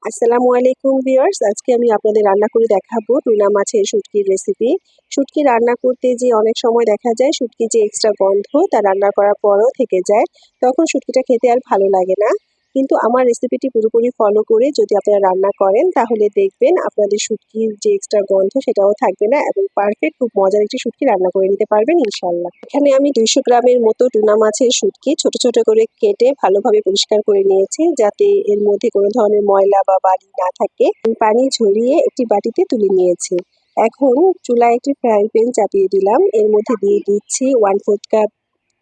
আসসালামু আলাইকুম ভিউয়ার্স, আজকে আমি আপনাদের রান্না করে দেখাবো টুনা মাছের শুটকির রেসিপি। শুটকি রান্না করতে যে অনেক সময় দেখা যায় শুটকির যে এক্সট্রা গন্ধ তা রান্না করার পরও থেকে যায়, তখন শুটকিটা খেতে আর ভালো লাগে না। কিন্তু আমার রেসিপিটি পুরোপুরি ফলো করে যদি আপনারা রান্না করেন তাহলে দেখবেন আপনাদের শুটকির যে এক্সট্রা গন্ধ সেটাও থাকবে না এবং পারফেক্ট খুব মজার একটি শুটকি রান্না করে নিতে পারবেন ইনশাল্লাহ। এখানে আমি 200 গ্রামের মতো টুনা মাছের শুটকি ছোট ছোট করে কেটে ভালোভাবে পরিষ্কার করে নিয়েছি, যাতে এর মধ্যে কোনো ধরনের ময়লা বা বালি না থাকে। পানি ঝরিয়ে একটি বাটিতে তুলে নিয়েছি। এখন চুলায় একটি ফ্রাই প্যান চাপিয়ে দিলাম, এর মধ্যে দিয়ে দিচ্ছি 1/4 কাপ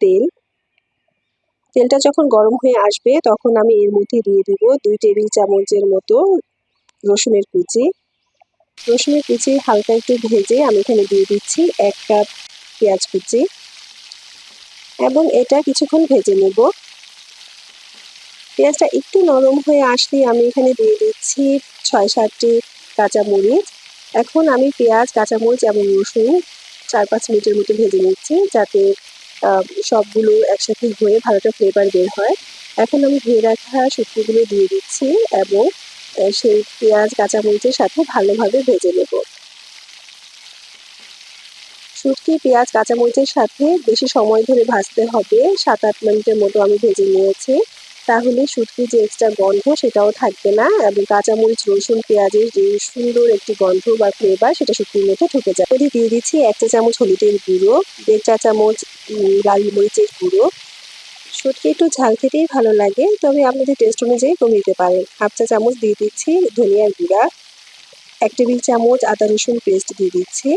তেল। তেলটা যখন গরম হয়ে আসবে তখন আমি এর মধ্যে দিয়ে দিব 2 টেবিল চামচের মতো রসুনের কুচি। রসুনের কুচি হালকা একটু ভেজে আমি এখানে দিয়ে দিচ্ছি 1 কাপ পেঁয়াজ কুচি এবং এটা কিছুক্ষণ ভেজে নেব। পেঁয়াজটা একটু নরম হয়ে আসলে আমি এখানে দিয়ে দিচ্ছি 6-7টি কাঁচামরিচ। এখন আমি পেঁয়াজ, কাঁচামরিচ এবং রসুন 4-5 মিনিটের মতো ভেজে নিচ্ছি, যাতে সবগুলো একসাথে হয়ে ভালো একটা ফ্লেভার বের হয়। এখন আমি ধুয়ে রাখা শুটকিগুলো দিয়ে দিচ্ছি এবং সেই পেঁয়াজ, কাঁচামরিচের সাথে ভালোভাবে ভেজে নেব। শুটকি, পেঁয়াজ, কাঁচামরিচের সাথে বেশি সময় ধরে ভাজতে হবে, 7-8 মিনিটের মতো আমি ভেজে নিয়েছি। তাহলে শুটকির যে এক্সট্রা গন্ধ সেটাও থাকবে না এবং কাঁচামরিচ, রসুন, পেঁয়াজের যে সুন্দর একটি গন্ধ বা ফ্লেভার সেটা শুটকির মধ্যে ঢুকে যায়। এতে দিয়ে দিচ্ছি 1 চা চামচ হলুদের গুঁড়ো, 1.5 চা চামচ লাল মরিচের গুঁড়ো। শুটকি একটু ঝাল খেতেই ভালো লাগে, তবে আপনাদের টেস্ট অনুযায়ী কমিয়ে দিতে পারেন। 1/2 চা চামচ দিয়ে দিচ্ছি ধনিয়ার গুঁড়া, 1 টেবিল চামচ আদা রসুন পেস্ট দিয়ে দিচ্ছি।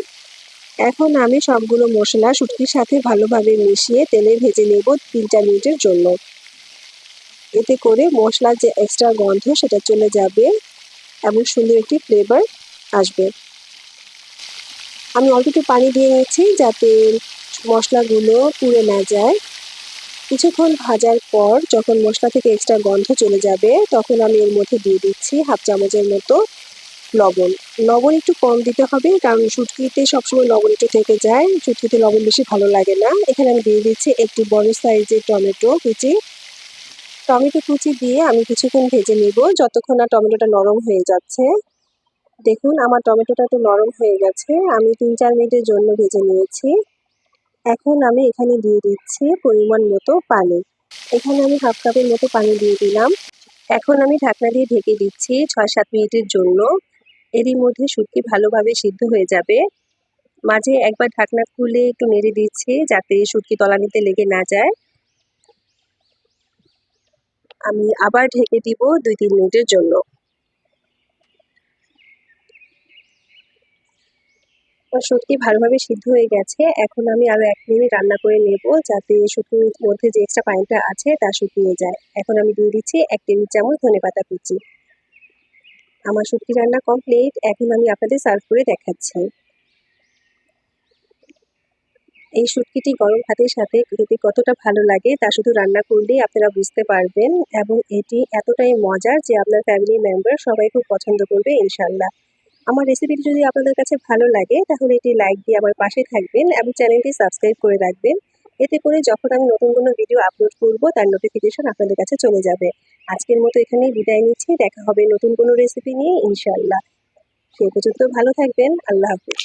এখন আমি সবগুলো মশলা শুটকির সাথে ভালোভাবে মিশিয়ে তেলে ভেজে নেব 3-4 মিনিটের জন্য। এতে করে মশলার যে এক্সট্রা গন্ধ সেটা চলে যাবে এবং সুন্দর একটি ফ্লেভার আসবে। আমি অল্প একটু পানি দিয়ে নিচ্ছি যাতে মশলাগুলো পুড়ে না যায়। কিছুক্ষণ ভাজার পর যখন মশলা থেকে এক্সট্রা গন্ধ চলে যাবে তখন আমি এর মধ্যে দিয়ে দিচ্ছি 1/2 চামচের মতো লবণ। লবণ একটু কম দিতে হবে, কারণ শুটকিতে সবসময় লবণ একটু থেকে যায়, শুটকিতে লবণ বেশি ভালো লাগে না। এখানে আমি দিয়ে দিচ্ছি একটি বড় সাইজের টমেটো কুচি। টমেটো কুচি দিয়ে আমি কিছুক্ষণ ভেজে নেব যতক্ষণ না টমেটোটা নরম হয়ে যাচ্ছে। দেখুন আমার টমেটোটা একটু নরম হয়ে গেছে, আমি 3-4 মিনিটের জন্য ভেজে নিয়েছি। এখন আমি এখানে দিয়ে দিচ্ছি পরিমাণ মতো পানি। এখানে আমি 1/2 কাপের মতো পানি দিয়ে দিলাম। এখন আমি ঢাকনা দিয়ে ঢেকে দিচ্ছি 6-7 মিনিটের জন্য। এরই মধ্যে শুটকি ভালোভাবে সিদ্ধ হয়ে যাবে। মাঝে একবার ঢাকনা খুলে একটু নেড়ে দিচ্ছি যাতে শুটকি তলানিতে লেগে না যায়। আমি আবার ঢেকে দিব 2-3 মিনিটের জন্য। শুটকি ভালোভাবে সিদ্ধ হয়ে গেছে। এখন আমি আরো 1 মিনিট রান্না করে নেব যাতে শুটকির মধ্যে যে এক্সট্রা পানিটা আছে তা শুকিয়ে যায়। এখন আমি দিয়ে দিচ্ছি 1 টেবিল চামচ ধনেপাতা কুচি। আমার শুটকি রান্না কমপ্লিট। এখন আমি আপনাদের সার্ভ করে দেখাচ্ছি। এই শুটকিটি গরম ভাতের সাথে খেতে কতটা ভালো লাগে তা শুধু রান্না করলেই আপনারা বুঝতে পারবেন, এবং এটি এতটাই মজার যে আপনার ফ্যামিলি মেম্বার সবাই খুব পছন্দ করবে ইনশাল্লাহ। আমার রেসিপিটি যদি আপনাদের কাছে ভালো লাগে তাহলে এটি লাইক দিয়ে আমার পাশে থাকবেন এবং চ্যানেলটি সাবস্ক্রাইব করে রাখবেন। এতে করে যখন আমি নতুন কোনো ভিডিও আপলোড করব তার নোটিফিকেশন আপনাদের কাছে চলে যাবে। আজকের মতো এখানেই বিদায় নিচ্ছি, দেখা হবে নতুন কোনো রেসিপি নিয়ে ইনশাল্লাহ। সেই পর্যন্ত ভালো থাকবেন। আল্লাহ হাফেজ।